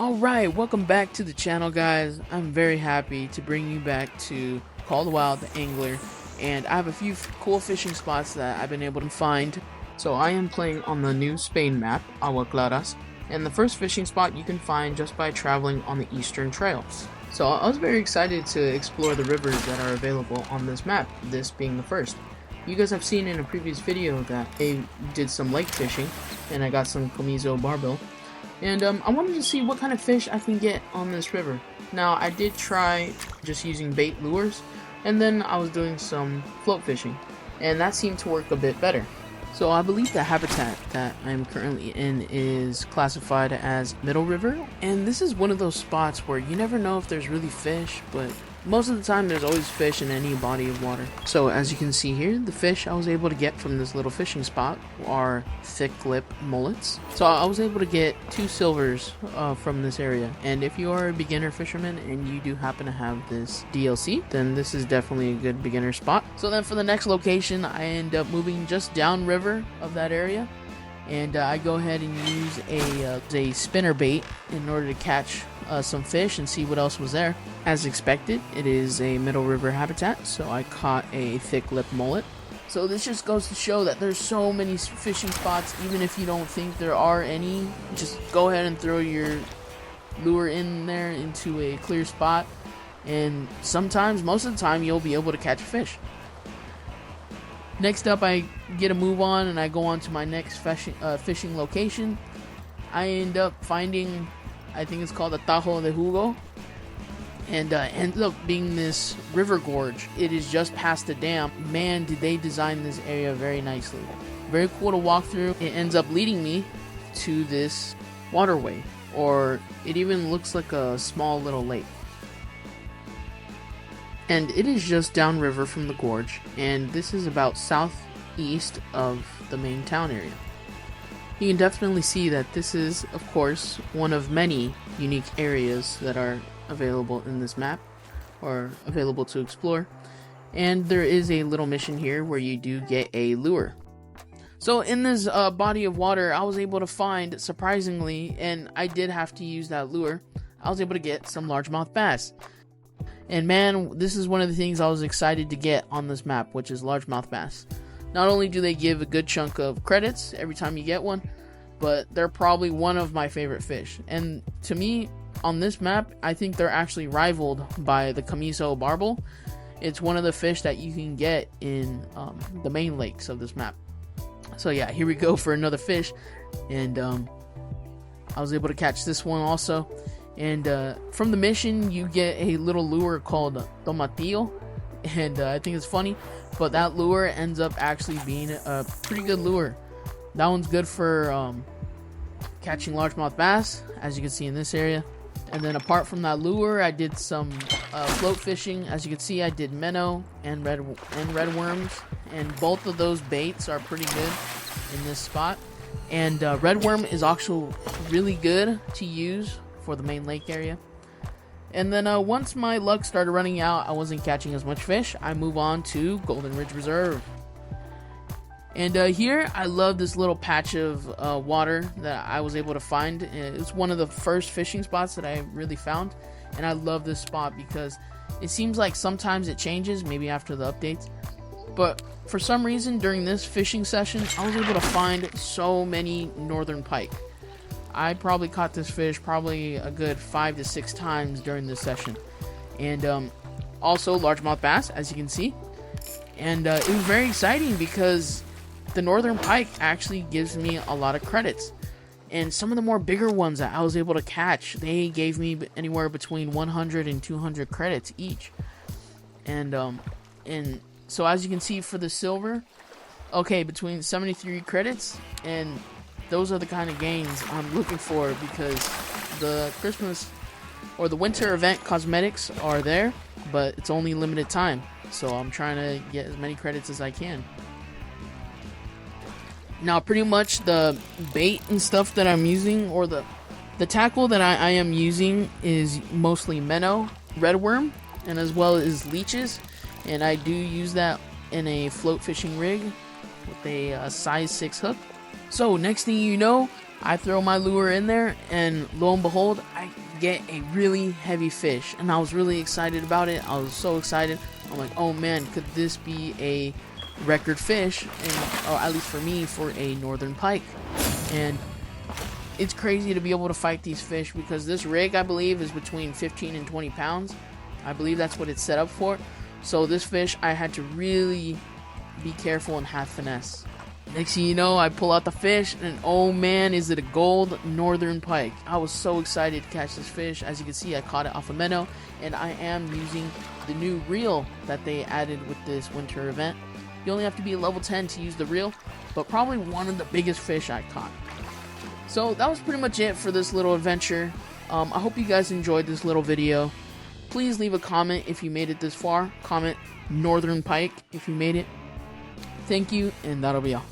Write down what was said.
Alright, welcome back to the channel, guys. I'm very happy to bring you back to Call the Wild, the Angler, and I have a few cool fishing spots that I've been able to find. So I am playing on the new Spain map, Agua Claras, and the first fishing spot you can find just by traveling on the Eastern Trail. So I was very excited to explore the rivers that are available on this map, this being the first. You guys have seen in a previous video that I did some lake fishing, and I got some comiso barbel. And I wanted to see what kind of fish I can get on this river. Now, I did try just using bait lures, and then I was doing some float fishing, and that seemed to work a bit better. So I believe the habitat that I'm currently in is classified as Middle River, and this is one of those spots where you never know if there's really fish, but most of the time there's always fish in any body of water. So as you can see here, the fish I was able to get from this little fishing spot are thick lip mullets. So I was able to get 2 silvers from this area, and if you are a beginner fisherman and you do happen to have this DLC, then this is definitely a good beginner spot. So then for the next location, I end up moving just downriver of that area, and I go ahead and use a spinner bait in order to catch some fish and see what else was there. As expected, it is a middle river habitat, so I caught a thick lip mullet. So this just goes to show that there's so many fishing spots. Even if you don't think there are any, just go ahead and throw your lure in there into a clear spot, and sometimes, most of the time, you'll be able to catch a fish. Next up, I get a move on and I go on to my next fishing location. I end up finding, I think it's called the Tajo de Jugo, and ends up being this river gorge. It is just past the dam. Man, did they design this area very nicely. Very cool to walk through. It ends up leading me to this waterway, or it even looks like a small little lake. And it is just downriver from the gorge, and this is about southeast of the main town area. You can definitely see that this is, of course, one of many unique areas that are available in this map, or available to explore. And there is a little mission here where you do get a lure. So in this body of water, I was able to find, surprisingly, and I did have to use that lure, I was able to get some largemouth bass. And man, this is one of the things I was excited to get on this map, which is largemouth bass. Not only do they give a good chunk of credits every time you get one, but they're probably one of my favorite fish. And to me, on this map, I think they're actually rivaled by the comiso barbel. It's one of the fish that you can get in the main lakes of this map. So yeah, here we go for another fish. And I was able to catch this one also. And from the mission, you get a little lure called tomatillo, and I think it's funny, but that lure ends up actually being a pretty good lure. That one's good for catching largemouth bass, as you can see in this area. And then apart from that lure, I did some float fishing. As you can see, I did minnow and red worms, and both of those baits are pretty good in this spot. And red worm is also really good to use for the main lake area. And then once my luck started running out, I wasn't catching as much fish, I move on to Golden Ridge Reserve. And here I love this little patch of water that I was able to find. It's one of the first fishing spots that I really found, and I love this spot because it seems like sometimes it changes, maybe after the updates, but for some reason during this fishing session I was able to find so many northern pike. I probably caught this fish probably a good 5 to 6 times during this session. And also largemouth bass, as you can see. And it was very exciting because the northern pike actually gives me a lot of credits. And some of the more bigger ones that I was able to catch, they gave me anywhere between 100 and 200 credits each. And so as you can see for the silver, okay, between 73 credits, and those are the kind of gains I'm looking for because the Christmas or the winter event cosmetics are there, but it's only limited time. So I'm trying to get as many credits as I can. Now, pretty much the bait and stuff that I'm using, or the tackle that I am using, is mostly minnow, red worm, and as well as leeches. And I do use that in a float fishing rig with a size 6 hook. So next thing you know, I throw my lure in there, and lo and behold, I get a really heavy fish, and I was really excited about it. I was so excited. I'm like, oh man, could this be a record fish, or at least for me, for a northern pike? And it's crazy to be able to fight these fish, because this rig, I believe, is between 15 and 20 pounds. I believe that's what it's set up for. So this fish, I had to really be careful and have finesse. Next thing you know, I pull out the fish, and oh man, is it a gold northern pike. I was so excited to catch this fish. As you can see, I caught it off a minnow, and I am using the new reel that they added with this winter event. You only have to be a level 10 to use the reel, but probably one of the biggest fish I caught. So that was pretty much it for this little adventure. I hope you guys enjoyed this little video. Please leave a comment if you made it this far. Comment northern pike if you made it. Thank you, and that'll be all.